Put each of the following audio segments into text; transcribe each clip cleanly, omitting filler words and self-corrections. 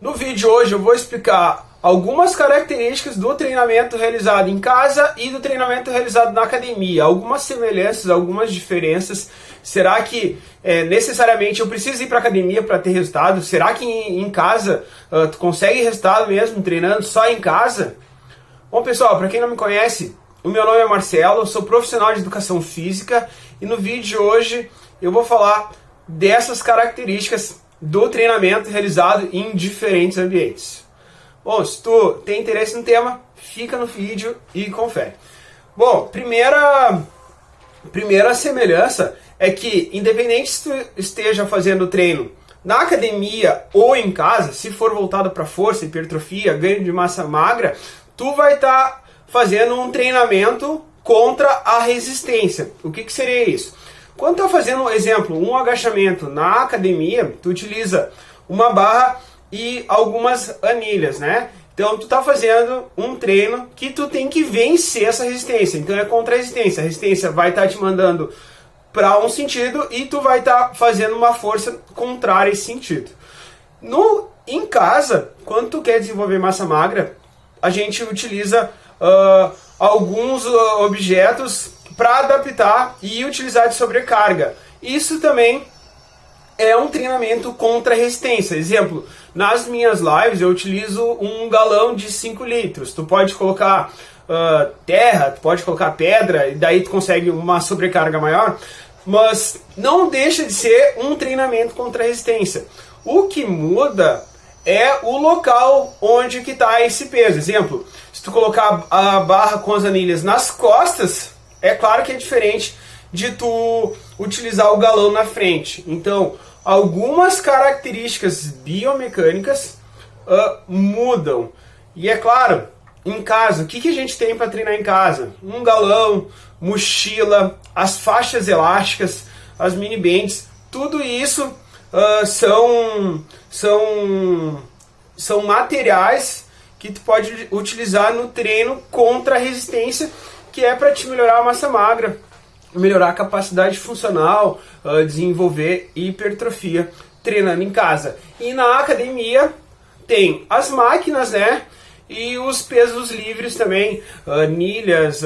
No vídeo de hoje eu vou explicar algumas características do treinamento realizado em casa e do treinamento realizado na academia, algumas semelhanças, algumas diferenças. Será que necessariamente eu preciso ir para a academia para ter resultado? Será que em casa tu consegue resultado mesmo treinando só em casa? Bom pessoal, para quem não me conhece, o meu nome é Marcelo, eu sou profissional de educação física e no vídeo de hoje eu vou falar dessas características do treinamento realizado em diferentes ambientes. Bom, se tu tem interesse no tema, fica no vídeo e confere. Bom, primeira semelhança é que, independente se tu esteja fazendo treino na academia ou em casa, se for voltado para força, hipertrofia, ganho de massa magra, tu vai estar fazendo um treinamento contra a resistência. O que seria isso? Quando tu está fazendo, exemplo, um agachamento na academia, tu utiliza uma barra e algumas anilhas, né? Então tu está fazendo um treino que tu tem que vencer essa resistência. Então é contra a resistência. A resistência vai estar te mandando para um sentido e tu vai estar fazendo uma força contrária a esse sentido. Em casa, quando tu quer desenvolver massa magra, a gente utiliza alguns objetos para adaptar e utilizar de sobrecarga. Isso também é um treinamento contra resistência. Exemplo, nas minhas lives eu utilizo um galão de 5 litros. Tu pode colocar terra, tu pode colocar pedra, e daí tu consegue uma sobrecarga maior, mas não deixa de ser um treinamento contra resistência. O que muda é o local onde que está esse peso. Exemplo, se tu colocar a barra com as anilhas nas costas, é claro que é diferente de tu utilizar o galão na frente. Então, algumas características biomecânicas mudam. E é claro, em casa, o que a gente tem para treinar em casa? Um galão, mochila, as faixas elásticas, as mini bands, tudo isso são materiais que tu pode utilizar no treino contra a resistência, que é para te melhorar a massa magra, melhorar a capacidade funcional, desenvolver hipertrofia treinando em casa. E na academia tem as máquinas, né? E os pesos livres também, anilhas,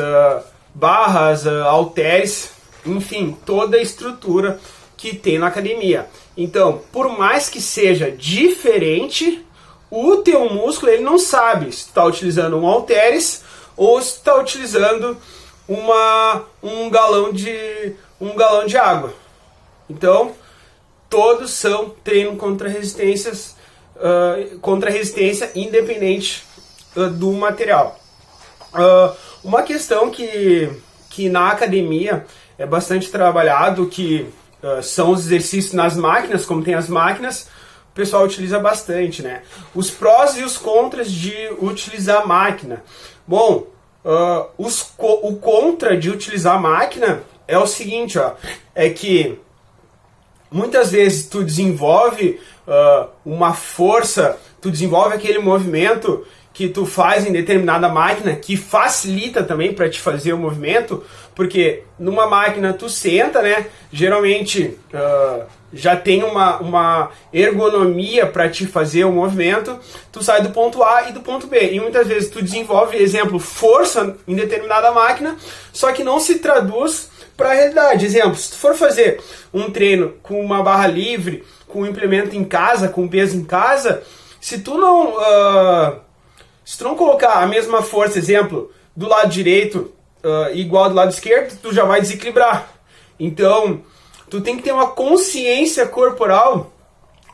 barras, halteres, enfim, toda a estrutura que tem na academia. Então, por mais que seja diferente, o teu músculo ele não sabe se está utilizando um halteres ou se está utilizando um galão de água. Então, todos são treino contra resistência independente do material. Uma questão que na academia é bastante trabalhado, que são os exercícios nas máquinas, como tem as máquinas, o pessoal utiliza bastante, né? Os prós e os contras de utilizar a máquina. Bom, o contra de utilizar a máquina é o seguinte, é que muitas vezes tu desenvolve uma força, tu desenvolve aquele movimento que tu faz em determinada máquina, que facilita também para te fazer o movimento, porque numa máquina tu senta, né? Geralmente já tem uma ergonomia para te fazer o movimento, tu sai do ponto A e do ponto B. E muitas vezes tu desenvolve, exemplo, força em determinada máquina, só que não se traduz para a realidade. Exemplo, se tu for fazer um treino com uma barra livre, com um implemento em casa, com peso em casa, se tu não colocar a mesma força, exemplo, do lado direito igual do lado esquerdo, tu já vai desequilibrar. Então, tu tem que ter uma consciência corporal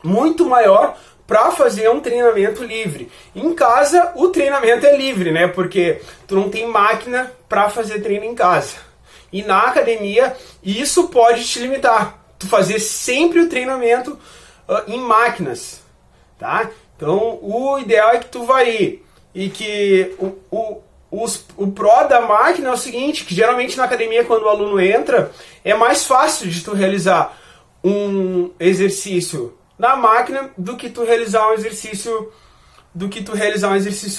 muito maior para fazer um treinamento livre. Em casa, o treinamento é livre, né? Porque tu não tem máquina para fazer treino em casa. E na academia, isso pode te limitar. Tu fazer sempre o treinamento em máquinas, tá? Então, o ideal é que tu varie. E que o pró da máquina é o seguinte, que geralmente na academia, quando o aluno entra, é mais fácil de tu realizar um exercício na máquina do que tu realizar um exercício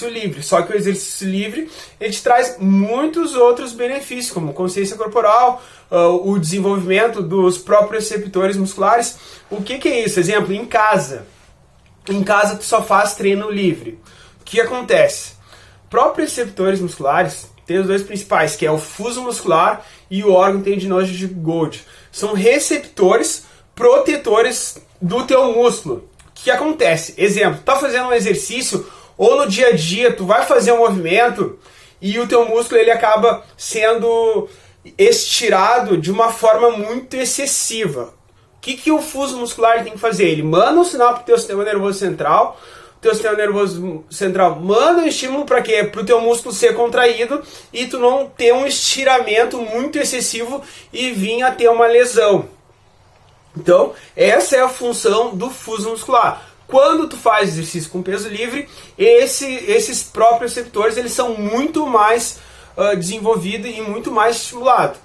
livre. Só que o exercício livre, ele te traz muitos outros benefícios, como consciência corporal, o desenvolvimento dos próprios receptores musculares. O que é isso? Exemplo, em casa. em casa tu só faz treino livre. O que acontece? Proprioceptores musculares tem os dois principais, que é o fuso muscular e o órgão tendinoso de Golgi. São receptores protetores do teu músculo. O que acontece? Exemplo, tá fazendo um exercício ou no dia a dia tu vai fazer um movimento e o teu músculo ele acaba sendo estirado de uma forma muito excessiva. O que o fuso muscular tem que fazer? Ele manda um sinal para o teu sistema nervoso central. O teu sistema nervoso central manda um estímulo para quê? Para o teu músculo ser contraído e tu não ter um estiramento muito excessivo e vir a ter uma lesão. Então, essa é a função do fuso muscular. Quando tu faz exercício com peso livre, esses próprios receptores eles são muito mais desenvolvidos e muito mais estimulados.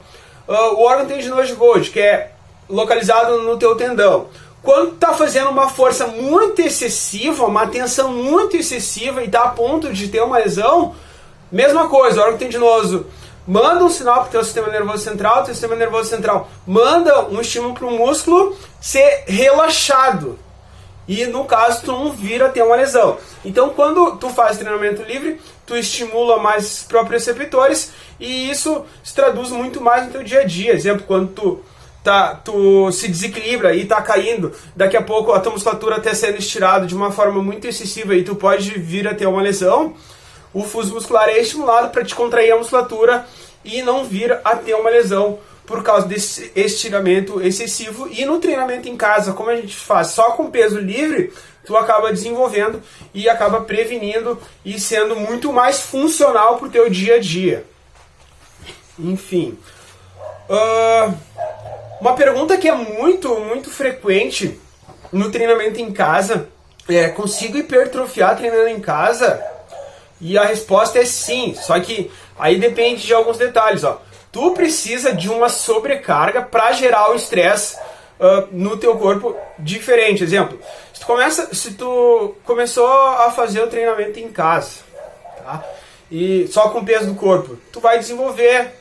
O órgão tendinoso de Golgi, que é localizado no teu tendão. Quando tu tá fazendo uma força muito excessiva, uma tensão muito excessiva e tá a ponto de ter uma lesão, mesma coisa, o órgão tendinoso manda um sinal para o teu sistema nervoso central, o teu sistema nervoso central manda um estímulo para o músculo ser relaxado. E no caso tu não vira a ter uma lesão. Então quando tu faz treinamento livre, tu estimula mais os próprios receptores e isso se traduz muito mais no teu dia a dia. Exemplo, quando tu se desequilibra e tá caindo, daqui a pouco a tua musculatura está sendo estirada de uma forma muito excessiva e tu pode vir a ter uma lesão, o fuso muscular é estimulado para te contrair a musculatura e não vir a ter uma lesão por causa desse estiramento excessivo. E no treinamento em casa, como a gente faz só com peso livre, tu acaba desenvolvendo e acaba prevenindo e sendo muito mais funcional para o teu dia a dia. Enfim. Uma pergunta que é muito frequente no treinamento em casa é: consigo hipertrofiar treinando em casa? E a resposta é sim, só que aí depende de alguns detalhes, ó. Tu precisa de uma sobrecarga para gerar o estresse no teu corpo diferente. Exemplo, se tu começou a fazer o treinamento em casa, tá? E só com o peso do corpo, tu vai desenvolver,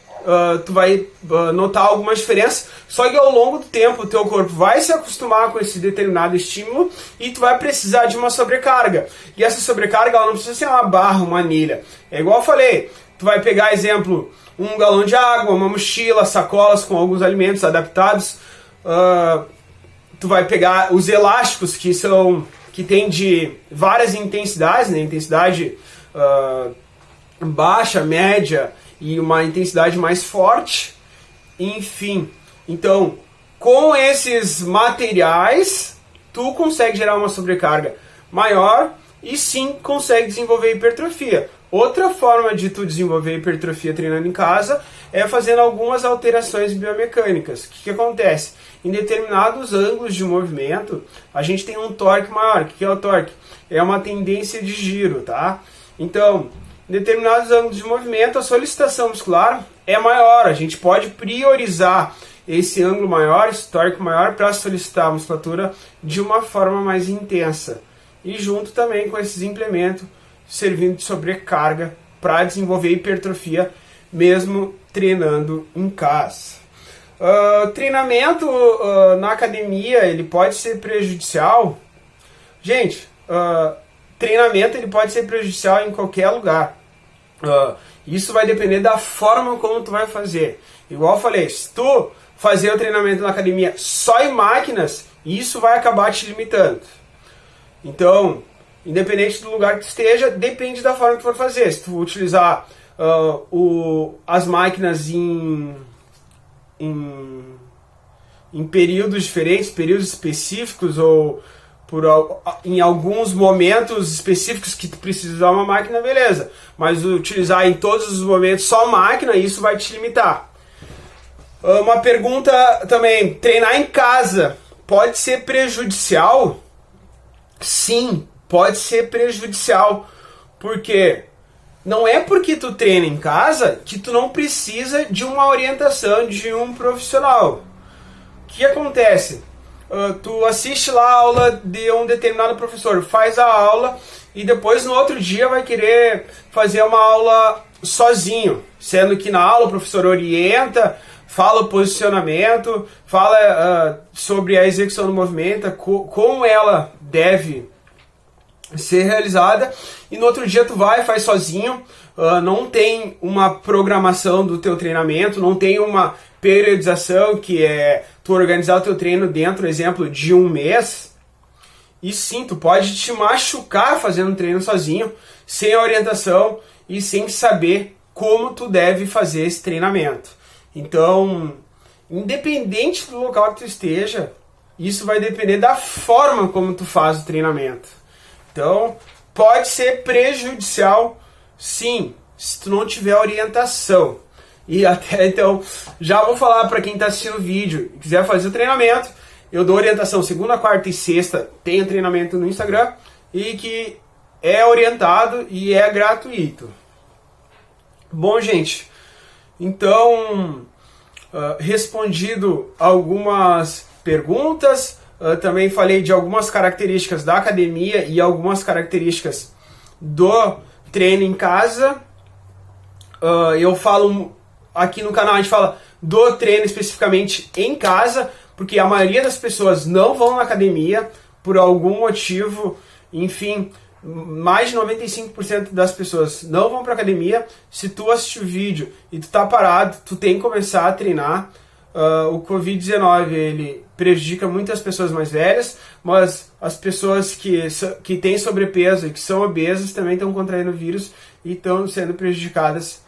tu vai notar algumas diferenças, só que ao longo do tempo o teu corpo vai se acostumar com esse determinado estímulo e tu vai precisar de uma sobrecarga. E essa sobrecarga ela não precisa ser uma barra, uma anilha. É igual eu falei, tu vai pegar, exemplo, um galão de água, uma mochila, sacolas com alguns alimentos adaptados. Tu vai pegar os elásticos que tem de várias intensidades, né? Intensidade baixa, média e uma intensidade mais forte. Enfim, então com esses materiais tu consegue gerar uma sobrecarga maior e sim consegue desenvolver hipertrofia. Outra forma de tu desenvolver hipertrofia treinando em casa é fazendo algumas alterações biomecânicas. O que acontece? Em determinados ângulos de movimento, a gente tem um torque maior. O que é o torque? É uma tendência de giro, tá? Então, em determinados ângulos de movimento, a solicitação muscular é maior. A gente pode priorizar esse ângulo maior, esse torque maior, para solicitar a musculatura de uma forma mais intensa. E junto também com esses implementos, servindo de sobrecarga para desenvolver hipertrofia mesmo treinando em casa. Treinamento na academia ele pode ser prejudicial? Gente, treinamento ele pode ser prejudicial em qualquer lugar. Isso vai depender da forma como tu vai fazer. Igual eu falei, se tu fazer o treinamento na academia só em máquinas, isso vai acabar te limitando. Então, independente do lugar que tu esteja, depende da forma que tu for fazer. Se tu utilizar as máquinas em períodos diferentes, períodos específicos, ou em alguns momentos específicos que tu precisa usar uma máquina, beleza. Mas utilizar em todos os momentos só máquina, isso vai te limitar. Uma pergunta também, treinar em casa pode ser prejudicial? Sim, pode ser prejudicial, porque não é porque tu treina em casa que tu não precisa de uma orientação de um profissional. O que acontece? Tu assiste lá a aula de um determinado professor, faz a aula e depois no outro dia vai querer fazer uma aula sozinho, sendo que na aula o professor orienta, fala o posicionamento, fala sobre a execução do movimento, como ela deve ser realizada, e no outro dia tu vai e faz sozinho. Não tem uma programação do teu treinamento, não tem uma periodização, que é tu organizar o teu treino dentro, exemplo, de um mês. E sim, tu pode te machucar fazendo um treino sozinho, sem orientação e sem saber como tu deve fazer esse treinamento. Então, independente do local que tu esteja, isso vai depender da forma como tu faz o treinamento. Então, pode ser prejudicial, sim, se tu não tiver orientação. E até então, já vou falar para quem está assistindo o vídeo e quiser fazer o treinamento, eu dou orientação segunda, quarta e sexta, tem treinamento no Instagram, e que é orientado e é gratuito. Bom, gente, então, respondido algumas perguntas, também falei de algumas características da academia e algumas características do treino em casa. Eu falo aqui no canal, a gente fala do treino especificamente em casa, porque a maioria das pessoas não vão na academia por algum motivo. Enfim, mais de 95% das pessoas não vão para academia. Se tu assistir o vídeo e tu tá parado, tu tem que começar a treinar. O Covid-19 ele prejudica muitas pessoas mais velhas, mas as pessoas que têm sobrepeso e que são obesas também estão contraindo o vírus e estão sendo prejudicadas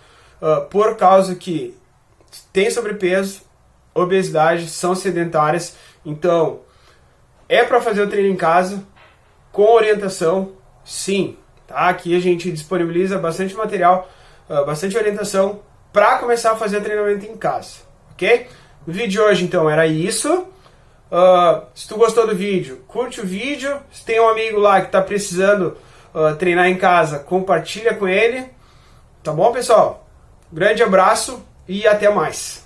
por causa que tem sobrepeso, obesidade, são sedentárias. Então, é para fazer o treino em casa, com orientação, sim. Tá? Aqui a gente disponibiliza bastante material, bastante orientação para começar a fazer treinamento em casa, ok? No vídeo de hoje, então, era isso. Se tu gostou do vídeo, curte o vídeo. Se tem um amigo lá que está precisando treinar em casa, compartilha com ele. Tá bom, pessoal? Grande abraço e até mais.